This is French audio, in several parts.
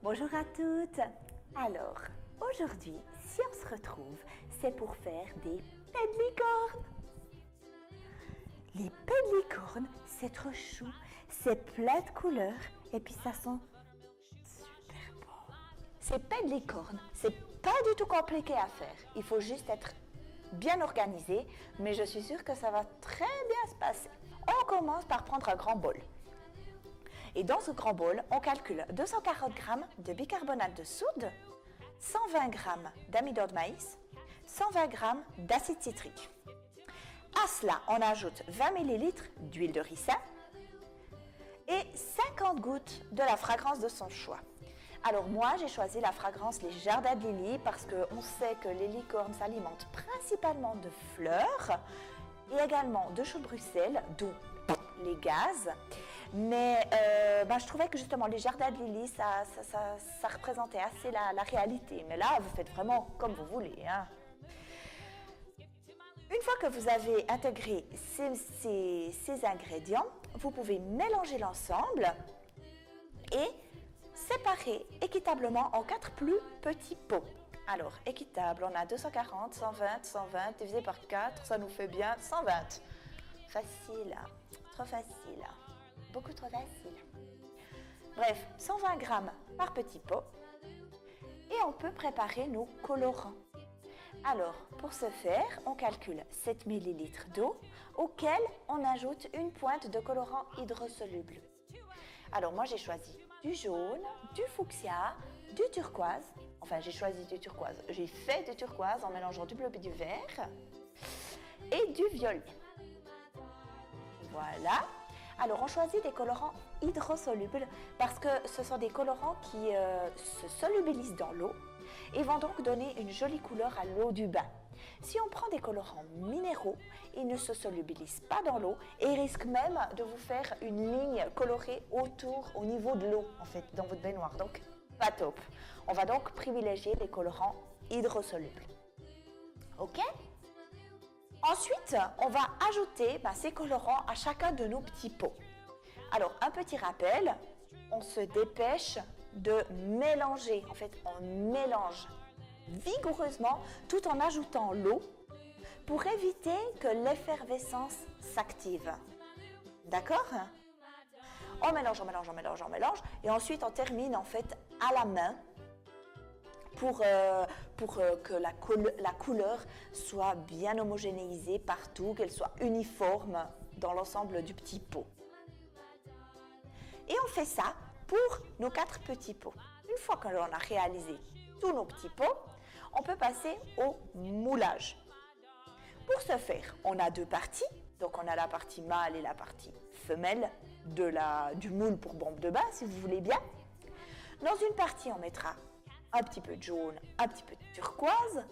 Bonjour à toutes. Alors, aujourd'hui, si on se retrouve, c'est pour faire des pets de licorne. Les pets de licorne, c'est trop chou, c'est plein de couleurs et puis ça sent super bon. Ces pets de licorne, c'est pas du tout compliqué à faire. Il faut juste être bien organisé, mais je suis sûre que ça va très bien se passer. On commence par prendre un grand bol. Et dans ce grand bol, on calcule 240 g de bicarbonate de soude, 120 g d'amidon de maïs, 120 g d'acide citrique. À cela, on ajoute 20 ml d'huile de ricin et 50 gouttes de la fragrance de son choix. Alors moi, j'ai choisi la fragrance Les Jardins de Lily parce qu'on sait que les licornes s'alimentent principalement de fleurs et également de choux de Bruxelles, d'où les gaz. Mais je trouvais que justement les Jardins de Lily, ça représentait assez la réalité. Mais là, vous faites vraiment comme vous voulez, hein. Une fois que vous avez intégré ces ingrédients, vous pouvez mélanger l'ensemble et séparer équitablement en 4 plus petits pots. Alors, équitable, on a 240, 120, 120, divisé par 4, ça nous fait bien 120. Facile, trop facile, beaucoup trop facile. Bref, 120 g par petit pot et on peut préparer nos colorants. Alors, pour ce faire, on calcule 7 ml d'eau auquel on ajoute une pointe de colorant hydrosoluble. Alors moi j'ai choisi du jaune, du fuchsia, du turquoise. Enfin j'ai choisi du turquoise, j'ai fait du turquoise en mélangeant du bleu et du vert et du violet. Voilà. Alors on choisit des colorants hydrosolubles parce que ce sont des colorants qui se solubilisent dans l'eau et vont donc donner une jolie couleur à l'eau du bain. Si on prend des colorants minéraux, ils ne se solubilisent pas dans l'eau et ils risquent même de vous faire une ligne colorée autour, au niveau de l'eau, en fait, dans votre baignoire. Donc, pas top. On va donc privilégier les colorants hydrosolubles. Ok ? Ensuite, on va ajouter ces colorants à chacun de nos petits pots. Alors, un petit rappel, on se dépêche de mélanger. En fait, on mélange vigoureusement tout en ajoutant l'eau pour éviter que l'effervescence s'active. D'accord ? On mélange, on mélange, on mélange, on mélange et ensuite on termine en fait à la main pour que la couleur soit bien homogénéisée partout, qu'elle soit uniforme dans l'ensemble du petit pot. Et on fait ça pour nos 4 petits pots. Une fois que l'on a réalisé tous nos petits pots, on peut passer au moulage. Pour ce faire, on a 2 parties. Donc on a la partie mâle et la partie femelle du moule pour bombe de bain, si vous voulez bien. Dans une partie, on mettra un petit peu de jaune, un petit peu de turquoise.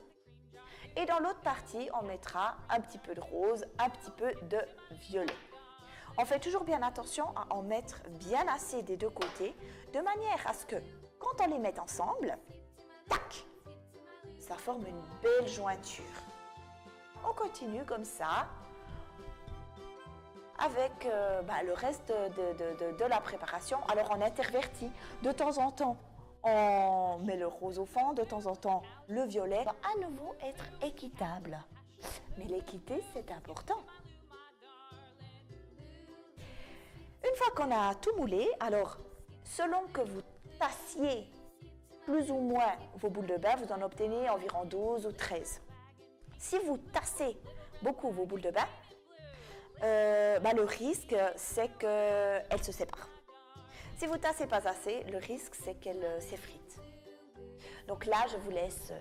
Et dans l'autre partie, on mettra un petit peu de rose, un petit peu de violet. On fait toujours bien attention à en mettre bien assez des 2 côtés, de manière à ce que, quand on les met ensemble, tac, ça forme une belle jointure. On continue comme ça, avec le reste de la préparation. Alors on intervertit de temps en temps. On met le rose au fond, de temps en temps le violet. Va à nouveau être équitable. Mais l'équité, c'est important. Une fois qu'on a tout moulé, alors selon que vous tassiez plus ou moins vos boules de bain, vous en obtenez environ 12 ou 13. Si vous tassez beaucoup vos boules de bain, le risque c'est qu'elles se séparent. Si vous tassez pas assez, le risque c'est qu'elles s'effritent. Donc là, je vous laisse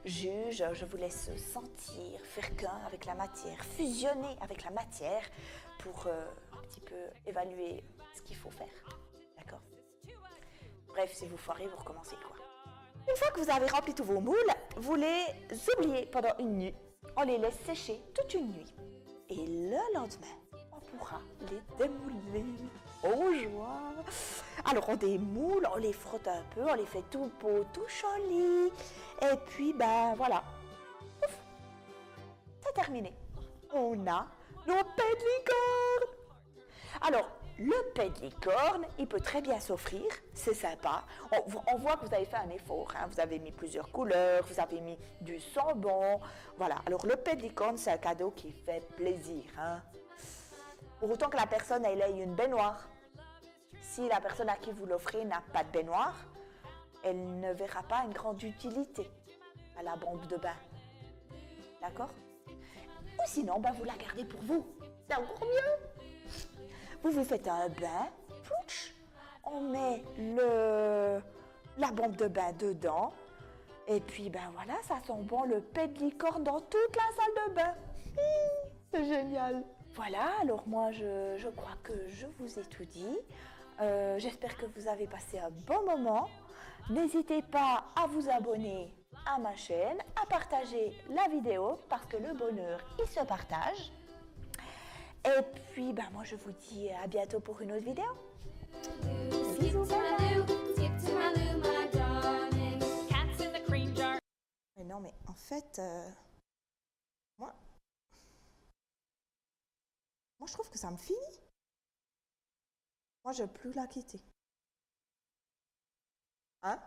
juge, je vous laisse sentir, faire qu'un avec la matière, fusionner avec la matière pour un petit peu évaluer ce qu'il faut faire. D'accord ? Bref, si vous foirez, vous recommencez quoi. Une fois que vous avez rempli tous vos moules, vous les oubliez pendant une nuit. On les laisse sécher toute une nuit. Et le lendemain, on pourra les démouler. Oh joie! Alors on démoule, on les frotte un peu, on les fait tout beau, tout joli. Et puis voilà. Ouf! C'est terminé. On a nos pets de licorne. Alors, Le paix de licorne, il peut très bien s'offrir, c'est sympa. On voit que vous avez fait un effort, hein. Vous avez mis plusieurs couleurs, vous avez mis du sambon. Voilà, alors le paix de licorne, c'est un cadeau qui fait plaisir, hein. Pour autant que la personne elle ait une baignoire. Si la personne à qui vous l'offrez n'a pas de baignoire, elle ne verra pas une grande utilité à la bombe de bain. D'accord? Ou sinon, vous la gardez pour vous. C'est encore mieux. Vous vous faites un bain, pouch, on met la bombe de bain dedans, et puis voilà, ça sent bon le paix de licorne dans toute la salle de bain. C'est génial. Voilà, alors moi je crois que je vous ai tout dit. J'espère que vous avez passé un bon moment. N'hésitez pas à vous abonner à ma chaîne, à partager la vidéo parce que le bonheur, il se partage. Et puis, moi, je vous dis à bientôt pour une autre vidéo. Bisous, mais non, mais en fait, moi, je trouve que ça me finit. Moi, je ne veux plus la quitter. Hein?